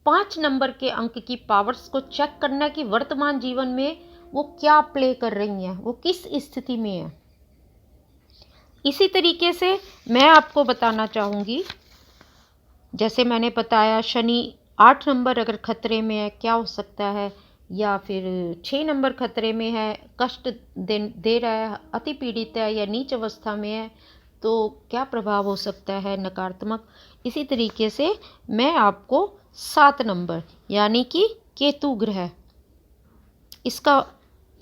5 नंबर के अंक की पावर्स को चेक करना है कि वर्तमान जीवन में वो क्या प्ले कर रही हैं, वो किस स्थिति में है। इसी तरीके से मैं आपको बताना चाहूँगी, जैसे मैंने बताया शनि 8 नंबर अगर खतरे में है क्या हो सकता है, या फिर 6 नंबर खतरे में है, कष्ट दे रहा है, अति पीड़ित है या नीच अवस्था में है, तो क्या प्रभाव हो सकता है नकारात्मक। इसी तरीके से मैं आपको 7 नंबर यानी कि केतु ग्रह, इसका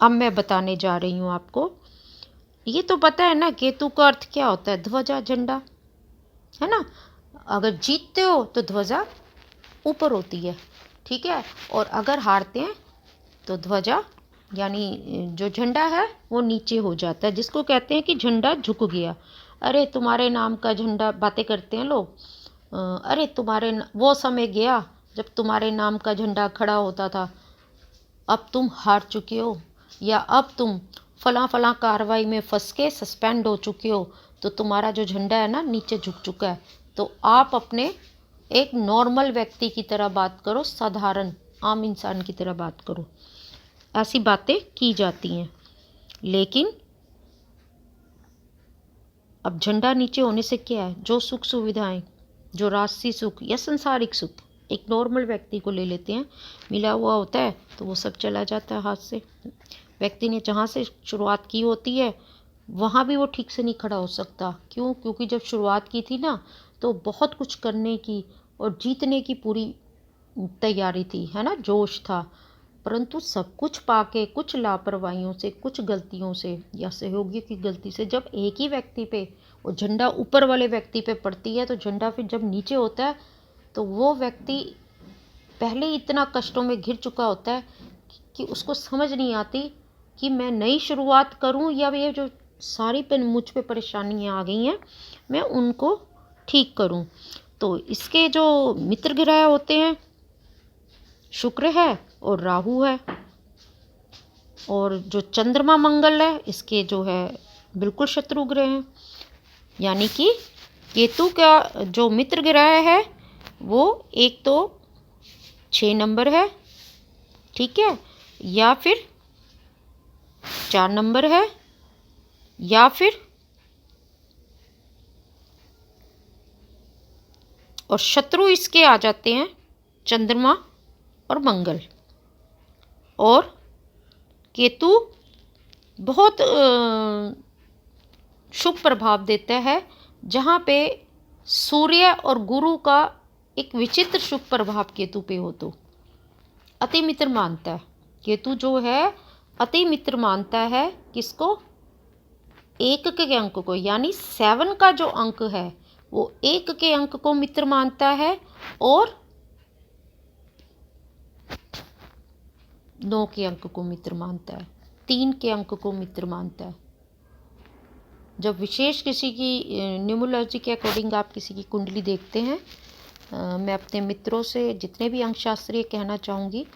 अब मैं बताने जा रही हूँ आपको। ये तो पता है ना केतु का अर्थ क्या होता है, ध्वजा, झंडा, है ना। अगर जीतते हो तो ध्वजा ऊपर होती है, ठीक है, और अगर हारते हैं तो ध्वजा यानी जो झंडा है वो नीचे हो जाता है, जिसको कहते हैं कि झंडा झुक गया। अरे तुम्हारे नाम का झंडा, बातें करते हैं लोग, अरे तुम्हारे वो समय गया जब तुम्हारे नाम का झंडा खड़ा होता था, अब तुम हार चुके हो, या अब तुम फलां फलां कार्रवाई में फंस के सस्पेंड हो चुके हो, तो तुम्हारा जो झंडा है ना नीचे झुक चुका है। तो आप अपने एक नॉर्मल व्यक्ति की तरह बात करो, साधारण आम इंसान की तरह बात करो। ऐसी बातें की जाती हैं। लेकिन अब झंडा नीचे होने से क्या है, जो सुख सुविधाएं, जो राजसी सुख या संसारिक सुख एक नॉर्मल व्यक्ति को ले लेते हैं, मिला हुआ होता है तो वो सब चला जाता है हाथ से। व्यक्ति ने जहाँ से शुरुआत की होती है वहाँ भी वो ठीक से नहीं खड़ा हो सकता। क्यों? क्योंकि जब शुरुआत की थी ना तो बहुत कुछ करने की और जीतने की पूरी तैयारी थी, है ना, जोश था। परंतु सब कुछ पाके कुछ लापरवाहियों से, कुछ गलतियों से या सहयोगियों की गलती से जब एक ही व्यक्ति पे वो झंडा ऊपर वाले व्यक्ति पे पड़ती है, तो झंडा फिर जब नीचे होता है तो वो व्यक्ति पहले ही इतना कष्टों में घिर चुका होता है कि उसको समझ नहीं आती कि मैं नई शुरुआत करूं या ये जो सारी मुझ पे परेशानियां आ गई हैं मैं उनको ठीक करूं। तो इसके जो मित्र ग्रह होते हैं शुक्र है और राहु है, और जो चंद्रमा मंगल है इसके जो है बिल्कुल शत्रु ग्रह हैं। यानी कि केतु का जो मित्र ग्रह है वो एक तो 6 नंबर है, ठीक है, या फिर 4 नंबर है, या फिर और शत्रु इसके आ जाते हैं चंद्रमा और मंगल। और केतु बहुत शुभ प्रभाव देता है, जहाँ पे सूर्य और गुरु का एक विचित्र शुभ प्रभाव केतु पे हो तो अति मित्र मानता है। केतु जो है अति मित्र मानता है किसको? 1 के अंक को, यानी 7 का जो अंक है वो 1 के अंक को मित्र मानता है और 9 के अंक को मित्र मानता है, 3 के अंक को मित्र मानता है। जब विशेष किसी की न्यूमरोलॉजी के अकॉर्डिंग आप किसी की कुंडली देखते हैं, मैं अपने मित्रों से जितने भी अंकशास्त्रीय कहना चाहूँगी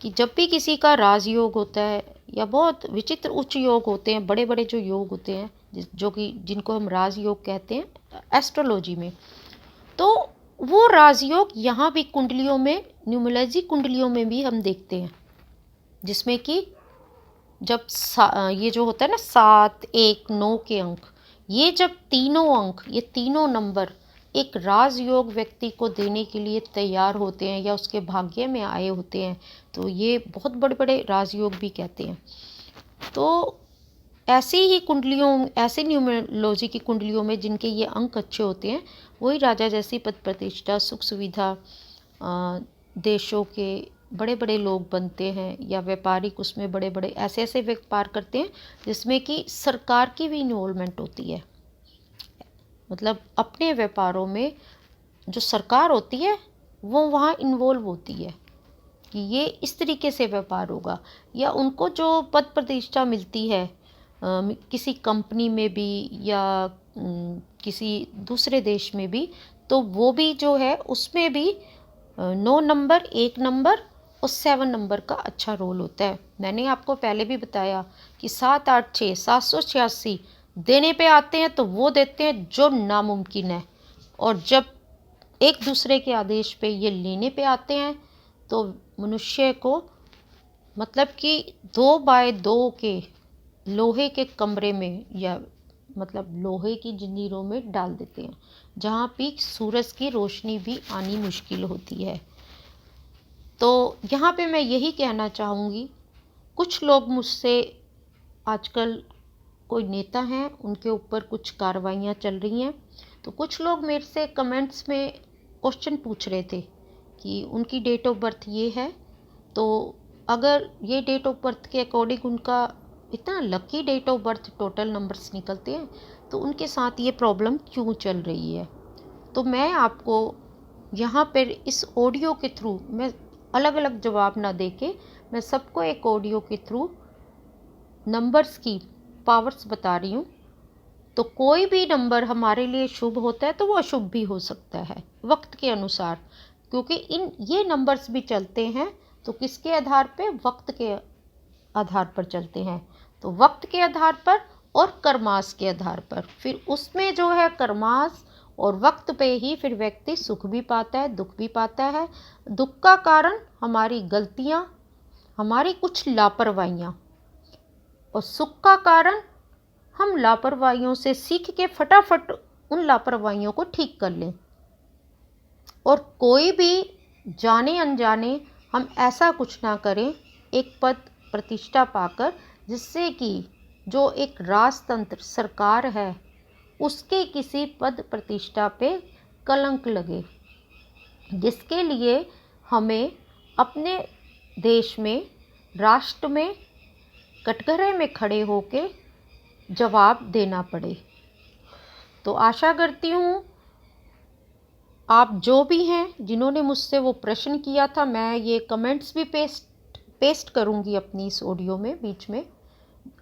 कि जब भी किसी का राजयोग होता है या बहुत विचित्र उच्च योग होते हैं, बड़े बड़े जो योग होते हैं जो कि जिनको हम राजयोग कहते हैं एस्ट्रोलॉजी में, तो वो राजयोग यहाँ भी कुंडलियों में, न्यूमरोलॉजी कुंडलियों में भी हम देखते हैं, जिसमें कि जब ये जो होता है ना 7, 1, 9 के अंक, ये जब तीनों अंक, ये तीनों नंबर एक राजयोग व्यक्ति को देने के लिए तैयार होते हैं या उसके भाग्य में आए होते हैं, तो ये बहुत बड़े बड़े राजयोग भी कहते हैं। तो ऐसी ही कुंडलियों, ऐसे न्यूमरोलॉजी की कुंडलियों में जिनके ये अंक अच्छे होते हैं, वही राजा जैसी पद प्रतिष्ठा, सुख सुविधा, देशों के बड़े बड़े लोग बनते हैं, या व्यापारिक उसमें बड़े बड़े ऐसे व्यापार करते हैं जिसमें कि सरकार की भी इन्वॉल्वमेंट होती है। मतलब अपने व्यापारों में जो सरकार होती है वो वहाँ इन्वॉल्व होती है कि ये इस तरीके से व्यापार होगा, या उनको जो पद प्रतिष्ठा मिलती है किसी कंपनी में भी या किसी दूसरे देश में भी, तो वो भी जो है उसमें भी 9 नंबर, 1 नंबर और 7 नंबर का अच्छा रोल होता है। मैंने आपको पहले भी बताया कि 786 786 देने पे आते हैं तो वो देते हैं जो नामुमकिन है, और जब एक दूसरे के आदेश पे ये लेने पे आते हैं तो मनुष्य को मतलब कि 2x2 के लोहे के कमरे में या मतलब लोहे की जंजीरों में डाल देते हैं, जहाँ पे सूरज की रोशनी भी आनी मुश्किल होती है। तो यहाँ पे मैं यही कहना चाहूँगी, कुछ लोग मुझसे आजकल कोई नेता हैं उनके ऊपर कुछ कार्रवाइयाँ चल रही हैं, तो कुछ लोग मेरे से कमेंट्स में क्वेश्चन पूछ रहे थे कि उनकी डेट ऑफ बर्थ ये है, तो अगर ये डेट ऑफ बर्थ के अकॉर्डिंग उनका इतना lucky date of birth total numbers निकलते हैं, तो उनके साथ ये प्रॉब्लम क्यों चल रही है। तो मैं आपको यहाँ पर इस ऑडियो के थ्रू, मैं अलग अलग जवाब ना देके मैं सबको एक ऑडियो के थ्रू नंबर्स की पावर्स बता रही हूँ। तो कोई भी नंबर हमारे लिए शुभ होता है तो वो अशुभ भी हो सकता है वक्त के अनुसार, क्योंकि ये नंबर्स भी चलते हैं तो किसके आधार पे, वक्त के आधार पर चलते हैं। तो वक्त के आधार पर और कर्मास के आधार पर, फिर उसमें जो है कर्मास और वक्त पे ही फिर व्यक्ति सुख भी पाता है, दुख भी पाता है। दुख का कारण हमारी गलतियाँ, हमारी कुछ लापरवाहियाँ, और सुख का कारण हम लापरवाहियों से सीख के फटाफट उन लापरवाहियों को ठीक कर लें। और कोई भी जाने अनजाने हम ऐसा कुछ ना करें एक पद प्रतिष्ठा पाकर, जिससे कि जो एक राजतंत्र सरकार है उसके किसी पद प्रतिष्ठा पे कलंक लगे, जिसके लिए हमें अपने देश में, राष्ट्र में कटघरे में खड़े होके जवाब देना पड़े। तो आशा करती हूँ आप जो भी हैं जिन्होंने मुझसे वो प्रश्न किया था, मैं ये कमेंट्स भी पेस्ट करूँगी अपनी इस ऑडियो में बीच में।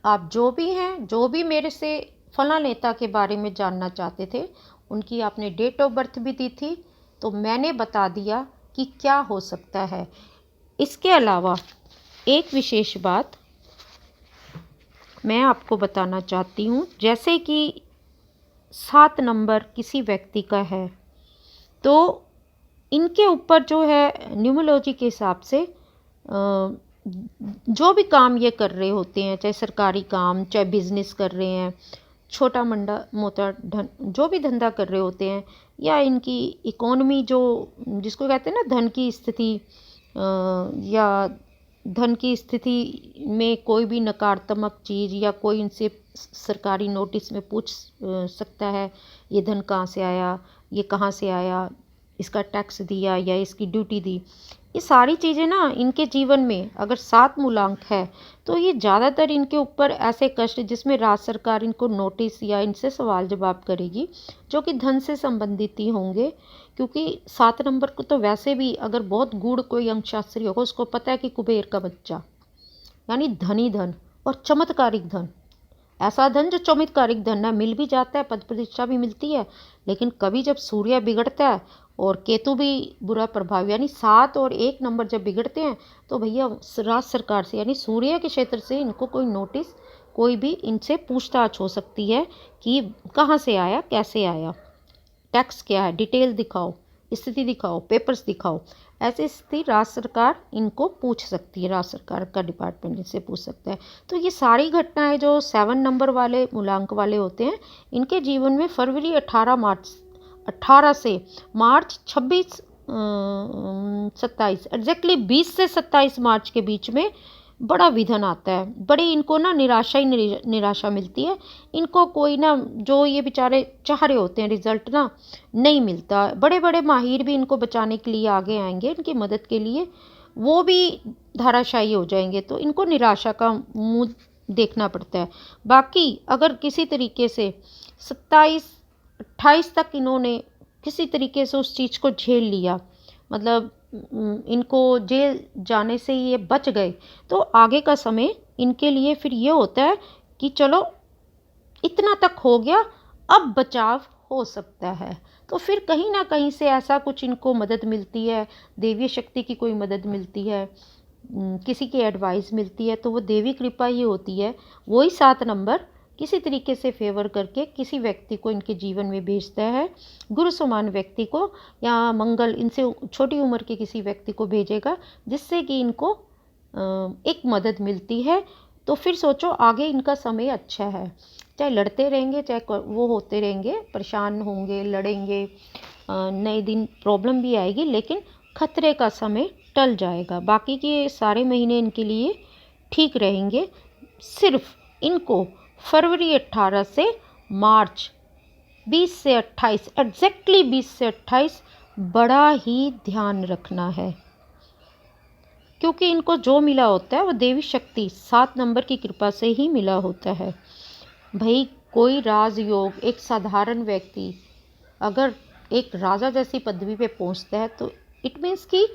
आप जो भी हैं, जो भी मेरे से फला नेता के बारे में जानना चाहते थे, उनकी आपने डेट ऑफ बर्थ भी दी थी, तो मैंने बता दिया कि क्या हो सकता है। इसके अलावा एक विशेष बात मैं आपको बताना चाहती हूँ, जैसे कि 7 नंबर किसी व्यक्ति का है तो इनके ऊपर जो है न्यूमरोलॉजी के हिसाब से जो भी काम ये कर रहे होते हैं, चाहे सरकारी काम, चाहे बिजनेस कर रहे हैं, छोटा मोटा जो भी धंधा कर रहे होते हैं, या इनकी इकोनॉमी जो जिसको कहते हैं ना धन की स्थिति, या धन की स्थिति में कोई भी नकारात्मक चीज़ या कोई इनसे सरकारी नोटिस में पूछ सकता है, ये धन कहाँ से आया, ये कहाँ से आया, इसका टैक्स दिया या इसकी ड्यूटी दी। ये सारी चीज़ें ना इनके जीवन में अगर 7 मूलांक है तो ये ज़्यादातर इनके ऊपर ऐसे कष्ट जिसमें राज्य सरकार इनको नोटिस या इनसे सवाल जवाब करेगी, जो कि धन से संबंधित ही होंगे। क्योंकि 7 नंबर को तो वैसे भी अगर बहुत गूढ़ कोई अंकशास्त्री होगा उसको पता है कि कुबेर का बच्चा यानी धनी धन और चमत्कारिक धन, ऐसा धन जो चमत्कारिक धन है, मिल भी जाता है, पद प्रतिष्ठा भी मिलती है, लेकिन कभी जब सूर्य बिगड़ता है और केतु भी बुरा प्रभाव, यानी 7 और 1 नंबर जब बिगड़ते हैं तो भैया राज्य सरकार से यानी सूर्य के क्षेत्र से इनको कोई नोटिस, कोई भी इनसे पूछताछ हो सकती है कि कहाँ से आया, कैसे आया, टैक्स क्या है, डिटेल दिखाओ, स्थिति दिखाओ, पेपर्स दिखाओ। ऐसी स्थिति राज्य सरकार इनको पूछ सकती है, राज्य सरकार का डिपार्टमेंट इनसे पूछ सकता है। तो ये सारी घटनाएं जो 7 नंबर वाले मूलांक वाले होते हैं, इनके जीवन में फरवरी 18 से मार्च 27 एग्जैक्टली 20 से 27 मार्च के बीच में बड़ा विधन आता है। बड़ी इनको ना निराशा ही निराशा मिलती है। इनको कोई ना, जो ये बेचारे चाह रहे होते हैं रिजल्ट ना, नहीं मिलता। बड़े बड़े माहिर भी इनको बचाने के लिए आगे आएंगे, इनकी मदद के लिए, वो भी धाराशायी हो जाएंगे। तो इनको निराशा का मुंह देखना पड़ता है। बाकी अगर किसी तरीके से 27 28 तक इन्होंने किसी तरीके से उस चीज़ को झेल लिया, मतलब इनको जेल जाने से ये बच गए, तो आगे का समय इनके लिए फिर ये होता है कि चलो इतना तक हो गया, अब बचाव हो सकता है। तो फिर कहीं ना कहीं से ऐसा कुछ इनको मदद मिलती है, देवी शक्ति की कोई मदद मिलती है, किसी की एडवाइस मिलती है, तो वो देवी कृपा ही होती है। वही 7 नंबर किसी तरीके से फेवर करके किसी व्यक्ति को इनके जीवन में भेजता है, गुरु समान व्यक्ति को या मंगल इनसे छोटी उम्र के किसी व्यक्ति को भेजेगा, जिससे कि इनको एक मदद मिलती है। तो फिर सोचो आगे इनका समय अच्छा है, चाहे लड़ते रहेंगे, चाहे वो होते रहेंगे, परेशान होंगे, लड़ेंगे, नए दिन प्रॉब्लम भी आएगी, लेकिन खतरे का समय टल जाएगा। बाकी के सारे महीने इनके लिए ठीक रहेंगे। सिर्फ इनको फरवरी 18 से मार्च 20 से 28, एग्जैक्टली 20 से 28 बड़ा ही ध्यान रखना है, क्योंकि इनको जो मिला होता है वो देवी शक्ति 7 नंबर की कृपा से ही मिला होता है। भाई कोई राजयोग, एक साधारण व्यक्ति अगर एक राजा जैसी पदवी पे पहुंचता है तो इट मीन्स कि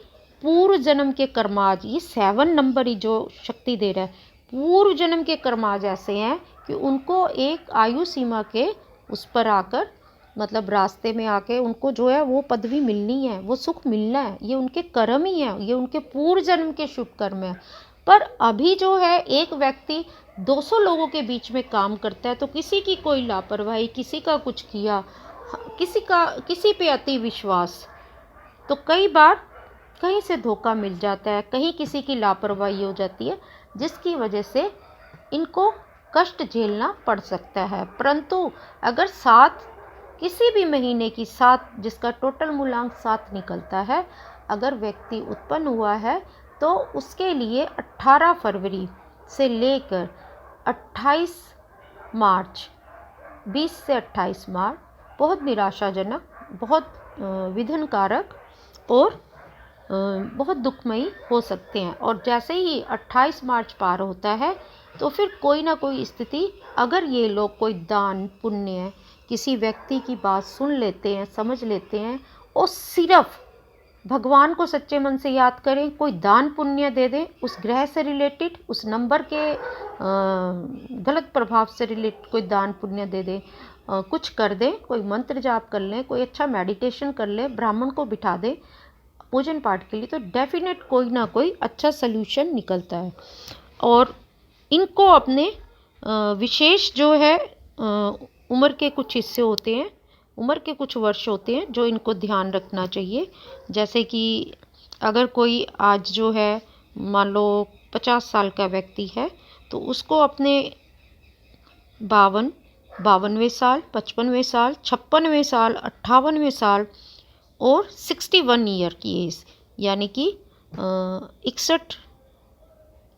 पूर्व जन्म के कर्माज, ये 7 नंबर ही जो शक्ति दे रहा है, पूर्व जन्म के कर्माज ऐसे हैं कि उनको एक आयु सीमा के उस पर आकर, मतलब रास्ते में आके उनको जो है वो पदवी मिलनी है, वो सुख मिलना है, ये उनके कर्म ही है, ये उनके पूर्व जन्म के शुभ कर्म है। पर अभी जो है एक व्यक्ति 200 लोगों के बीच में काम करता है, तो किसी की कोई लापरवाही, किसी का कुछ किया, किसी पे अति विश्वास, तो कई बार कहीं से धोखा मिल जाता है, कहीं किसी की लापरवाही हो जाती है, जिसकी वजह से इनको कष्ट झेलना पड़ सकता है। परंतु अगर 7 किसी भी महीने की 7 जिसका टोटल मूलांक 7 निकलता है, अगर व्यक्ति उत्पन्न हुआ है तो उसके लिए 18 फरवरी से लेकर 28 मार्च, 20 से 28 मार्च बहुत निराशाजनक, बहुत विघ्नकारक और बहुत दुखमयी हो सकते हैं। और जैसे ही 28 मार्च पार होता है तो फिर कोई ना कोई स्थिति, अगर ये लोग कोई दान पुण्य, किसी व्यक्ति की बात सुन लेते हैं, समझ लेते हैं और सिर्फ भगवान को सच्चे मन से याद करें, कोई दान पुण्य दे दें, उस ग्रह से रिलेटेड, उस नंबर के गलत प्रभाव से रिलेटेड कोई दान पुण्य दे दें, कुछ कर दें, कोई मंत्र जाप कर लें, कोई अच्छा मेडिटेशन कर लें, ब्राह्मण को बिठा दें पूजन पाठ के लिए, तो डेफिनेट कोई ना कोई अच्छा सल्यूशन निकलता है। और इनको अपने विशेष जो है उम्र के कुछ हिस्से होते हैं, उम्र के कुछ वर्ष होते हैं जो इनको ध्यान रखना चाहिए। जैसे कि अगर कोई आज जो है मान लो 50 साल का व्यक्ति है, तो उसको अपने 52वें साल, 55वें साल, 56वें साल, 58वें साल और 61 ईयर की एज, यानी कि 61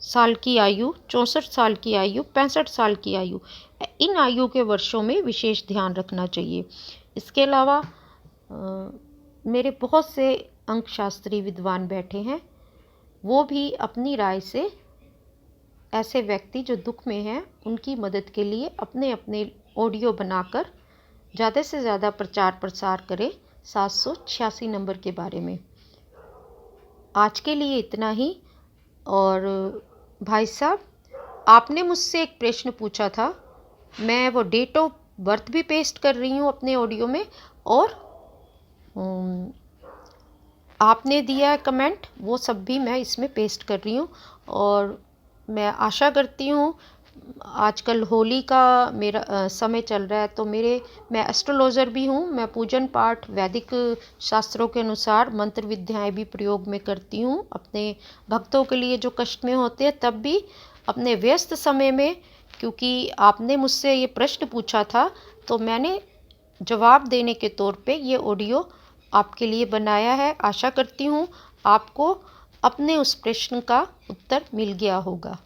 साल की आयु, 64 साल की आयु, 65 साल की आयु, इन आयु के वर्षों में विशेष ध्यान रखना चाहिए। इसके अलावा मेरे बहुत से अंकशास्त्री विद्वान बैठे हैं, वो भी अपनी राय से ऐसे व्यक्ति जो दुख में हैं उनकी मदद के लिए अपने अपने ऑडियो बनाकर ज़्यादा से ज़्यादा प्रचार प्रसार करें 786 नंबर के बारे में। आज के लिए इतना ही। और भाई साहब, आपने मुझसे एक प्रश्न पूछा था, मैं वो डेट ऑफ बर्थ भी पेस्ट कर रही हूँ अपने ऑडियो में, और आपने दिया कमेंट, वो सब भी मैं इसमें पेस्ट कर रही हूँ। और मैं आशा करती हूँ, आजकल होली का मेरा समय चल रहा है, तो मैं एस्ट्रोलॉजर भी हूँ, मैं पूजन पाठ वैदिक शास्त्रों के अनुसार मंत्र विद्याएं भी प्रयोग में करती हूँ अपने भक्तों के लिए जो कष्ट में होते हैं, तब भी अपने व्यस्त समय में, क्योंकि आपने मुझसे ये प्रश्न पूछा था तो मैंने जवाब देने के तौर पे ये ऑडियो आपके लिए बनाया है। आशा करती हूँ आपको अपने उस प्रश्न का उत्तर मिल गया होगा।